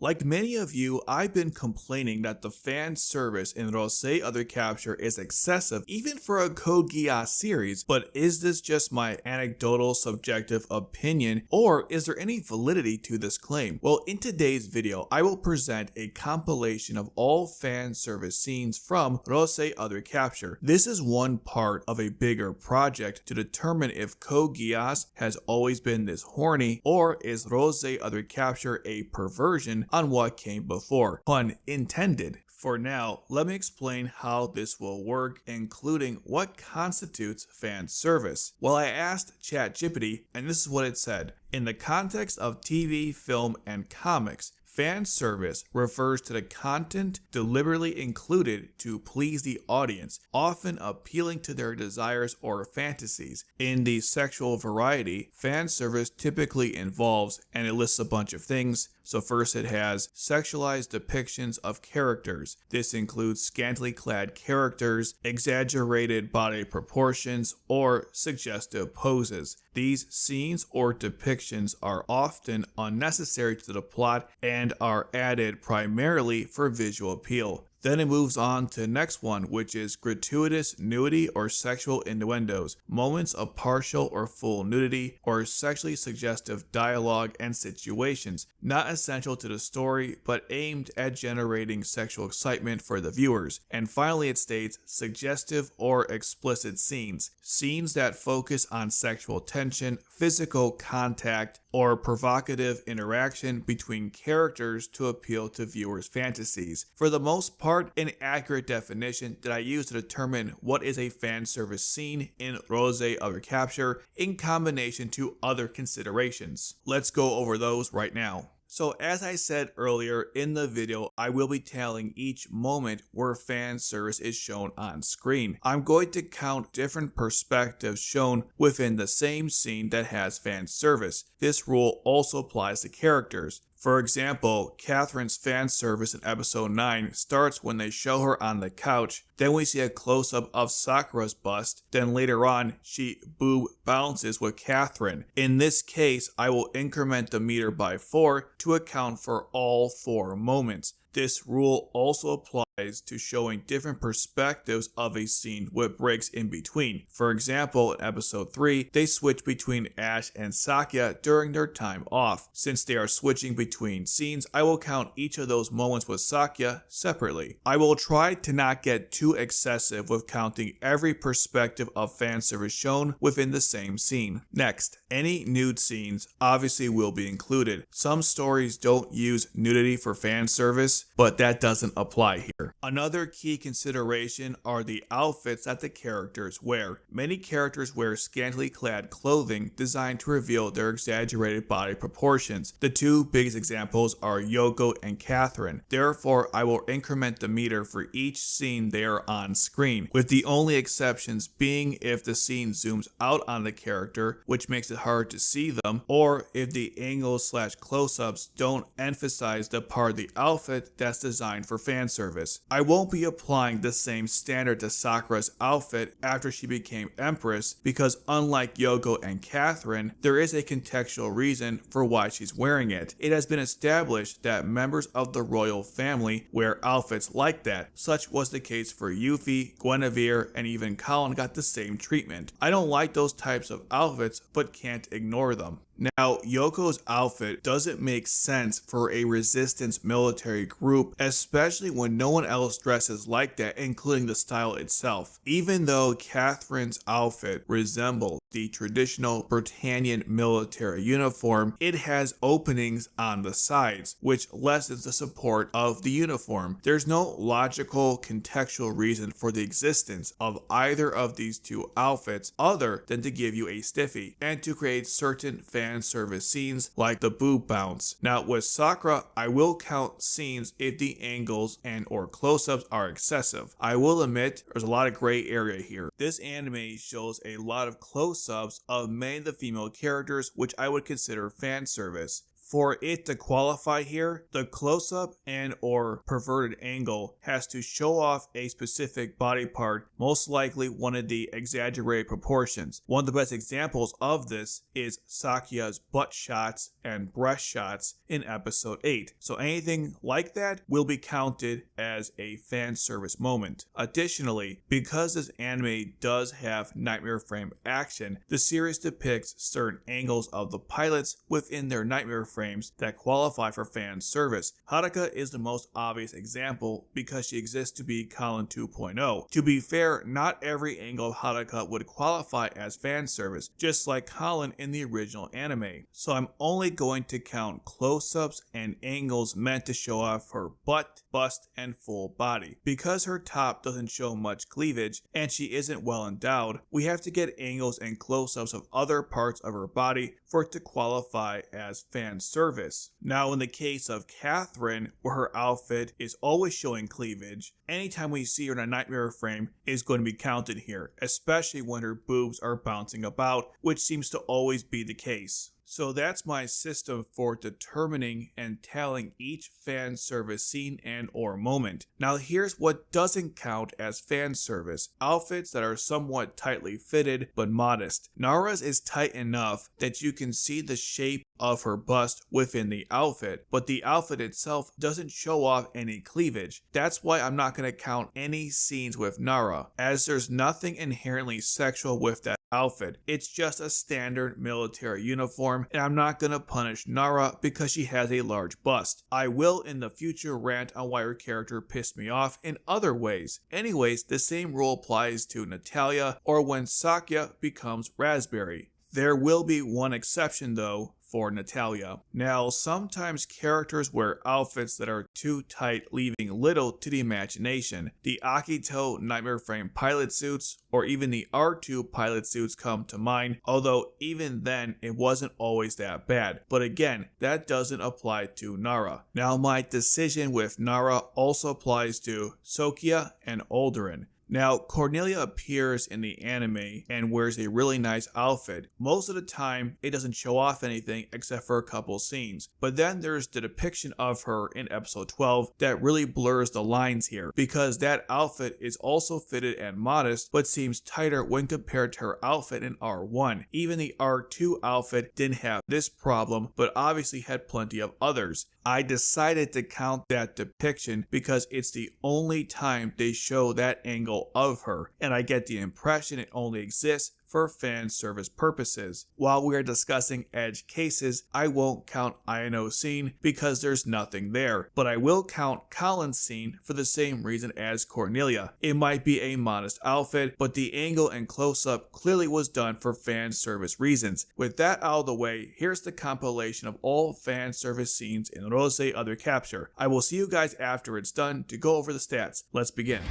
Like many of you, I've been complaining that the fan service in Roze Recapture is excessive even for a Code Geass series, but is this just my anecdotal subjective opinion, or is there any validity to this claim? Well, in today's video, I will present a compilation of all fan service scenes from Roze Recapture. This is one part of a bigger project to determine if Code Geass has always been this horny, or is Roze Recapture a perversion on what came before. Pun intended. For now, let me explain how this will work, including what constitutes fan service. Well, I asked ChatGPT, and this is what it said. In the context of TV, film, and comics, fan service refers to the content deliberately included to please the audience, often appealing to their desires or fantasies. In the sexual variety, fan service typically involves, and it lists a bunch of things. So first it has sexualized depictions of characters. This includes scantily clad characters, exaggerated body proportions, or suggestive poses. These scenes or depictions are often unnecessary to the plot and are added primarily for visual appeal. Then it moves on to the next one, which is gratuitous nudity or sexual innuendos, moments of partial or full nudity, or sexually suggestive dialogue and situations, not essential to the story, but aimed at generating sexual excitement for the viewers. And finally it states suggestive or explicit scenes, scenes that focus on sexual tension, physical contact, or provocative interaction between characters to appeal to viewers' fantasies. For the most part, an accurate definition that I use to determine what is a fan service scene in Roze Recapture in combination to other considerations. Let's go over those right now. So as I said earlier in the video, I will be telling each moment where fan service is shown on screen. I'm going to count different perspectives shown within the same scene that has fan service. This rule also applies to characters. For example, Catherine's fan service in episode 9 starts when they show her on the couch, then we see a close-up of Sakura's bust, then later on she boob bounces with Catherine. In this case, I will increment the meter by 4 to account for all 4 moments. This rule also applies to showing different perspectives of a scene with breaks in between. For example, in episode 3, they switch between Ash and Sakya during their time off. Since they are switching between scenes, I will count each of those moments with Sakya separately. I will try to not get too excessive with counting every perspective of fan service shown within the same scene. Next, any nude scenes obviously will be included. Some stories don't use nudity for fan service, but that doesn't apply here. Another key consideration are the outfits that the characters wear. Many characters wear scantily clad clothing designed to reveal their exaggerated body proportions. The two biggest examples are Yoko and Catherine. Therefore, I will increment the meter for each scene they are on screen, with the only exceptions being if the scene zooms out on the character, which makes it hard to see them, or if the angles/close-ups don't emphasize the part of the outfit that's designed for fan service. I won't be applying the same standard to Sakura's outfit after she became Empress, because unlike Yoko and Catherine, there is a contextual reason for why she's wearing it. It has been established that members of the royal family wear outfits like that. Such was the case for Yuffie, Guinevere, and even Colin got the same treatment. I don't like those types of outfits, but can't ignore them. Now, Yoko's outfit doesn't make sense for a resistance military group, especially when no one else dresses like that, including the style itself. Even though Catherine's outfit resembles the traditional Britannian military uniform, it has openings on the sides, which lessens the support of the uniform. There's no logical contextual reason for the existence of either of these two outfits other than to give you a stiffy and to create certain fan service scenes like the boob bounce. Now with Sakura, I will count scenes if the angles and or close-ups are excessive. I will admit there's a lot of gray area here. This anime shows a lot of close-ups of many of the female characters, which I would consider fan service. For it to qualify here, the close-up and or perverted angle has to show off a specific body part, most likely one of the exaggerated proportions. One of the best examples of this is Sakya's butt shots and breast shots in episode 8. So anything like that will be counted as a fan service moment. Additionally, because this anime does have nightmare frame action, the series depicts certain angles of the pilots within their nightmare frames that qualify for fan service. Haruka is the most obvious example because she exists to be Colin 2.0. To be fair, not every angle of Haruka would qualify as fan service, just like Colin in the original anime. So I'm only going to count close-ups and angles meant to show off her butt, bust, and full body. Because her top doesn't show much cleavage and she isn't well endowed, we have to get angles and close-ups of other parts of her body for it to qualify as fan service. Now in the case of Catherine, where her outfit is always showing cleavage, anytime we see her in a nightmare frame is going to be counted here, especially when her boobs are bouncing about, which seems to always be the case. So that's my system for determining and tallying each fan service scene and or moment. Now here's what doesn't count as fan service: outfits that are somewhat tightly fitted but modest. Nara's is tight enough that you can see the shape of her bust within the outfit, but the outfit itself doesn't show off any cleavage. That's why I'm not going to count any scenes with Nara, as there's nothing inherently sexual with that outfit. It's just a standard military uniform, and I'm not going to punish Nara because she has a large bust. I will in the future rant on why her character pissed me off in other ways. Anyways, the same rule applies to Natalia or when Sakya becomes Raspberry. There will be one exception though, for Natalia. Now, sometimes characters wear outfits that are too tight, leaving little to the imagination. The Akito Nightmare Frame pilot suits, or even the R2 pilot suits come to mind, although even then it wasn't always that bad. But again, that doesn't apply to Nara. Now, my decision with Nara also applies to Sokia and Alderan. Now, Cornelia appears in the anime and wears a really nice outfit. Most of the time, it doesn't show off anything except for a couple scenes. But then there's the depiction of her in episode 12 that really blurs the lines here, because that outfit is also fitted and modest, but seems tighter when compared to her outfit in R1. Even the R2 outfit didn't have this problem, but obviously had plenty of others. I decided to count that depiction because it's the only time they show that angle of her, and I get the impression it only exists for fan service purposes. While we are discussing edge cases, I won't count Ayano's scene because there's nothing there, but I will count Colin's scene for the same reason as Cornelia. It might be a modest outfit, but the angle and close-up clearly was done for fan service reasons. With that out of the way, here's the compilation of all fan service scenes in Roze Other Capture. I will see you guys after it's done to go over the stats. Let's begin.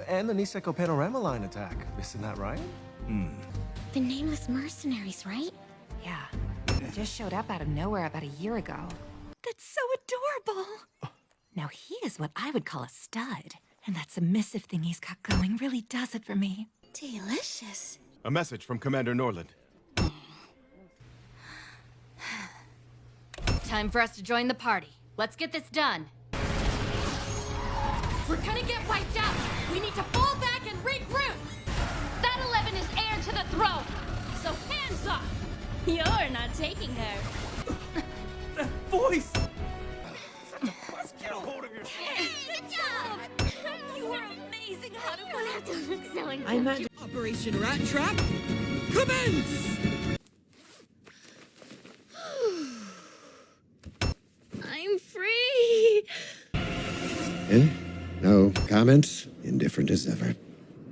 And the Niseko Panorama Line attack, isn't that right? The nameless mercenaries, right? Yeah, they just showed up out of nowhere about a year ago. That's so adorable! Now he is what I would call a stud. And that submissive thing he's got going really does it for me. Delicious. A message from Commander Norland. Time for us to join the party. Let's get this done. We're gonna get wiped out. We need to fall back and regroup. That 11 is heir to the throne. So hands up. You're not taking her. That voice! Let's get a hold of your Good job! You are amazing, Haruka! Don't look so I incredible. meant Operation Rat Trap, commence! I'm free. No comments? Indifferent as ever.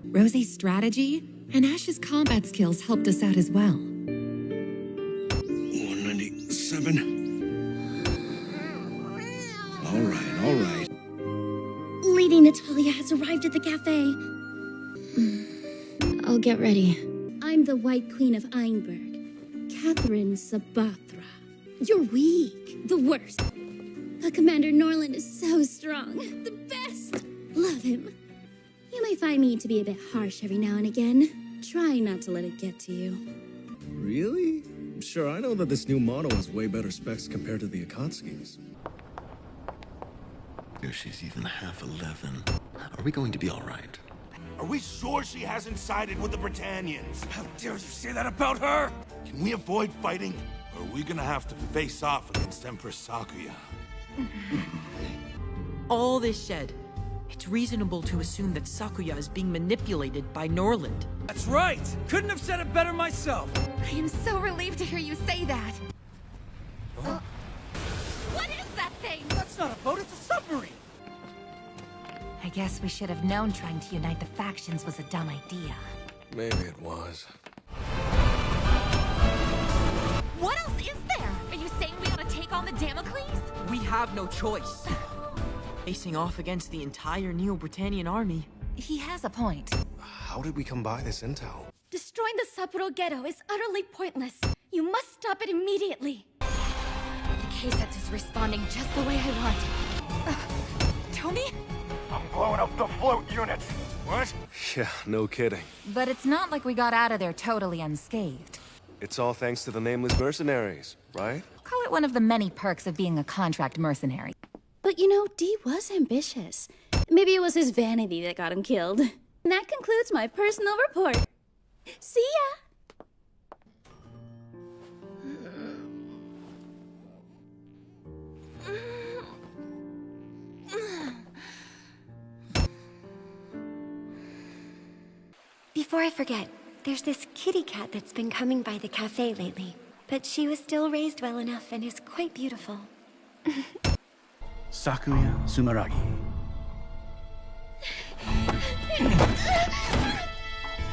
Rose's strategy and Ash's combat skills helped us out as well. 197. All right. Lady Natalia has arrived at the cafe. I'll get ready. I'm the White Queen of Einberg, Catherine Sabathra. You're weak, the worst. But Commander Norland is so strong, the best. Love him. You may find me to be a bit harsh every now and again. Try not to let it get to you. Really? Sure, I know that this new model has way better specs compared to the Akatsuki's. If she's even half 11, are we going to be all right? Are we sure she hasn't sided with the Britannians? How dare you say that about her? Can we avoid fighting? Or are we gonna have to face off against Empress Sakuya? All this said, it's reasonable to assume that Sakuya is being manipulated by Norland. That's right! Couldn't have said it better myself! I am so relieved to hear you say that. What is that thing? That's not a boat, it's a submarine! I guess we should have known trying to unite the factions was a dumb idea. Maybe it was. What else is there? Are you saying we ought to take on the Damocles? We have no choice. Facing off against the entire Neo-Britannian army. He has a point. How did we come by this intel? Destroying the Sapporo ghetto is utterly pointless. You must stop it immediately. The K-Sets is responding just the way I want. Tony? I'm blowing up the float unit! What? Yeah, no kidding. But it's not like we got out of there totally unscathed. It's all thanks to the nameless mercenaries, right? Call it one of the many perks of being a contract mercenary. But you know, Dee was ambitious. Maybe it was his vanity that got him killed. And that concludes my personal report. See ya! Before I forget, there's this kitty cat that's been coming by the cafe lately. But she was still raised well enough and is quite beautiful. Sakuya Sumeragi.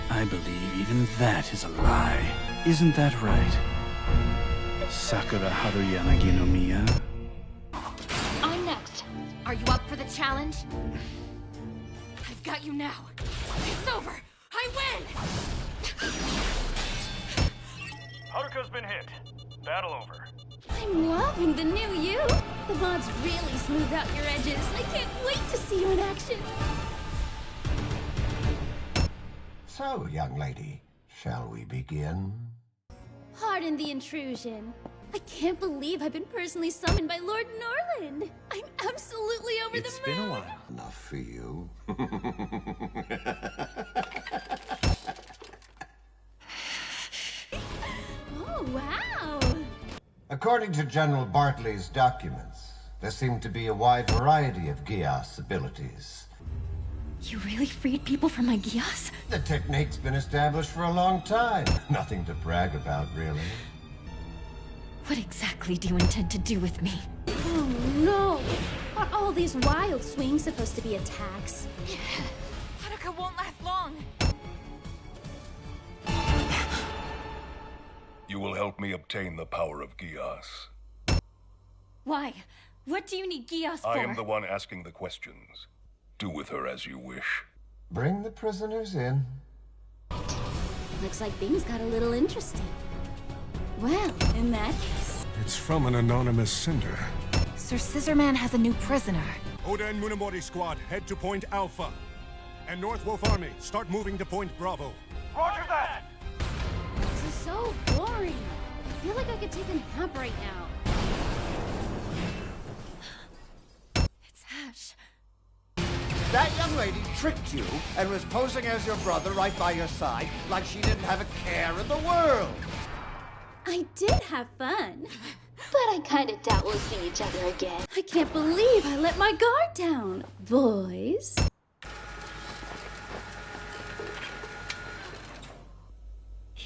I believe even that is a lie. Isn't that right? Sakura Haruyanagi no Miya? I'm next. Are you up for the challenge? I've got you now. It's over. I win! Haruka's been hit. Battle over. I'm loving the new you. The mods really smoothed out your edges. I can't wait to see you in action. So, young lady, shall we begin? Pardon the intrusion. I can't believe I've been personally summoned by Lord Norland. I'm absolutely over the moon. It's been a while. Enough for you. Oh, wow. According to General Bartley's documents, there seemed to be a wide variety of Gias abilities. You really freed people from my Gias? The technique's been established for a long time. Nothing to brag about, really. What exactly do you intend to do with me? Oh, no. Are all these wild swings supposed to be attacks? Haruka won't last long. You will help me obtain the power of Gias. Why? What do you need Gias for? I am the one asking the questions. Do with her as you wish. Bring the prisoners in. Looks like things got a little interesting. Well, in that case... It's from an anonymous sender. Sir Scissorman has a new prisoner. Oda and Munamori squad, head to Point Alpha. And North Wolf Army, start moving to Point Bravo. Roger that! This is so boring. I feel like I could take a nap right now. It's Ash. That young lady tricked you and was posing as your brother right by your side like she didn't have a care in the world. I did have fun. But I kind of doubt we'll see each other again. I can't believe I let my guard down, boys.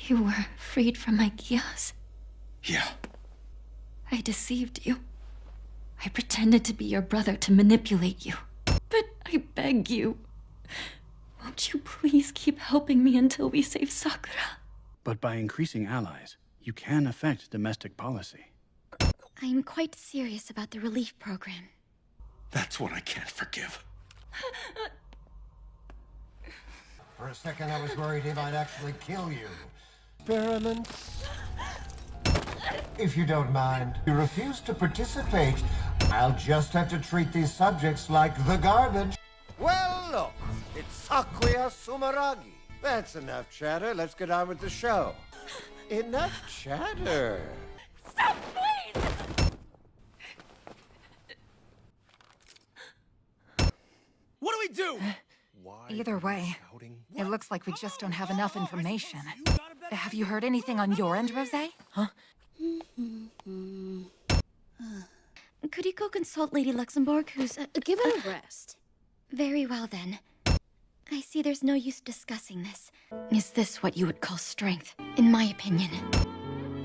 You were freed from my Gias. Yeah. I deceived you. I pretended to be your brother to manipulate you. But I beg you, won't you please keep helping me until we save Sakura? But by increasing allies, you can affect domestic policy. I'm quite serious about the relief program. That's what I can't forgive. For a second, I was worried he might actually kill you. Experiments? If you don't mind, you refuse to participate. I'll just have to treat these subjects like the garbage. Well, look, it's Sakuya Sumeragi. That's enough chatter. Let's get on with the show. Enough chatter. Stop, please! What do we do? Either way, It looks like we just don't have enough information. Have you heard anything on your end, Roze? Huh? Could you go consult Lady Luxembourg, who's... give it a rest. Very well, then. I see there's no use discussing this. Is this what you would call strength? In my opinion,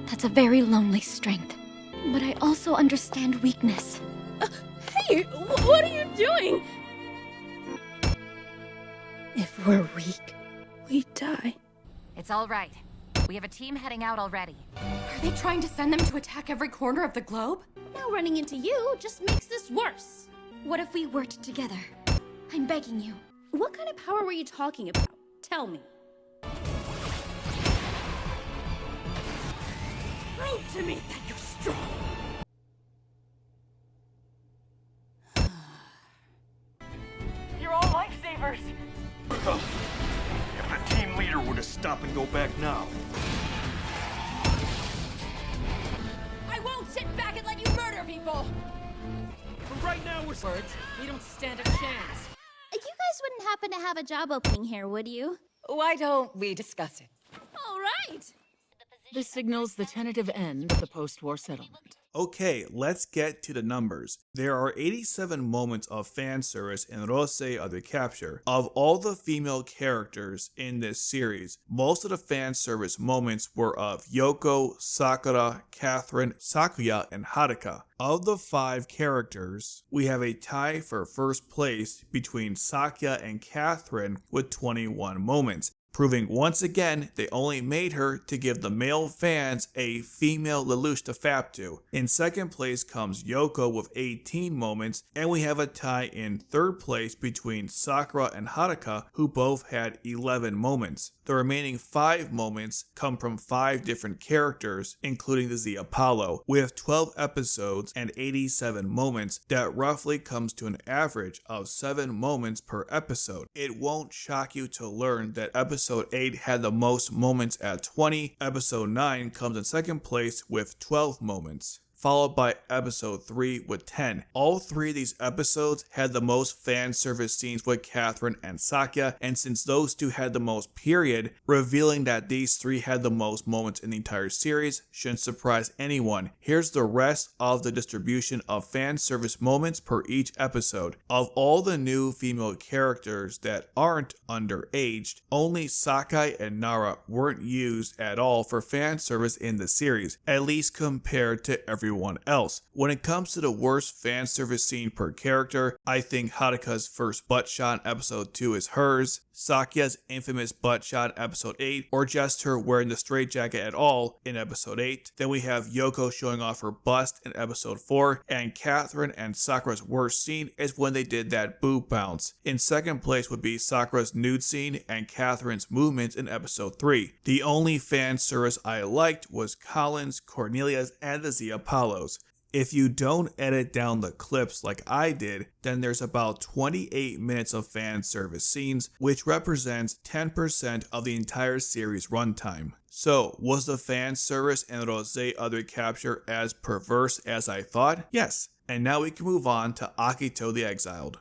that's a very lonely strength. But I also understand weakness. Hey, what are you doing? If we're weak, we die. It's all right. We have a team heading out already. Are they trying to send them to attack every corner of the globe? Now running into you just makes this worse. What if we worked together? I'm begging you. What kind of power were you talking about? Tell me. Prove to me that you're strong. You're all lifesavers. If the team leader were to stop and go back now. I won't sit back and let you murder people. But right now we're words. We don't stand a chance. You guys wouldn't happen to have a job opening here, would you? Why don't we discuss it? All right. This signals the tentative end of the post-war settlement. Okay, let's get to the numbers. There are 87 moments of fan service in Roze Recapture. Of all the female characters in this series, most of the fan service moments were of Yoko, Sakura, Catherine, Sakuya, and Haruka. Of the 5 characters, we have a tie for first place between Sakuya and Catherine with 21 moments, proving once again they only made her to give the male fans a female Lelouch to fap to. In second place comes Yoko with 18 moments, and we have a tie in third place between Sakura and Haruka, who both had 11 moments. The remaining 5 moments come from 5 different characters, including the Z Apollo, with 12 episodes and 87 moments. That roughly comes to an average of 7 moments per episode. It won't shock you to learn that episode 8 had the most moments at 20, episode 9 comes in second place with 12 moments, followed by episode 3 with 10. All 3 of these episodes had the most fan service scenes with Catherine and Sakuya, and since those 2 had the most period, revealing that these 3 had the most moments in the entire series shouldn't surprise anyone. Here's the rest of the distribution of fan service moments per each episode. Of all the new female characters that aren't underaged, only Sakai and Nara weren't used at all for fan service in the series, at least compared to everyone else. When it comes to the worst fan service scene per character, I think Haruka's first butt shot in episode 2 is hers, Sakuya's infamous butt shot in episode 8, or just her wearing the straitjacket at all in episode 8. Then we have Yoko showing off her bust in episode 4, and Catherine and Sakura's worst scene is when they did that boob bounce. In second place would be Sakura's nude scene and Catherine's movements in episode 3. The only fan service I liked was Colin's, Cornelia's, and the Z Apollos. If you don't edit down the clips like I did, then there's about 28 minutes of fan service scenes, which represents 10% of the entire series runtime. So, was the fan service in Roze Recapture as perverse as I thought? Yes. And now we can move on to Akito the Exiled.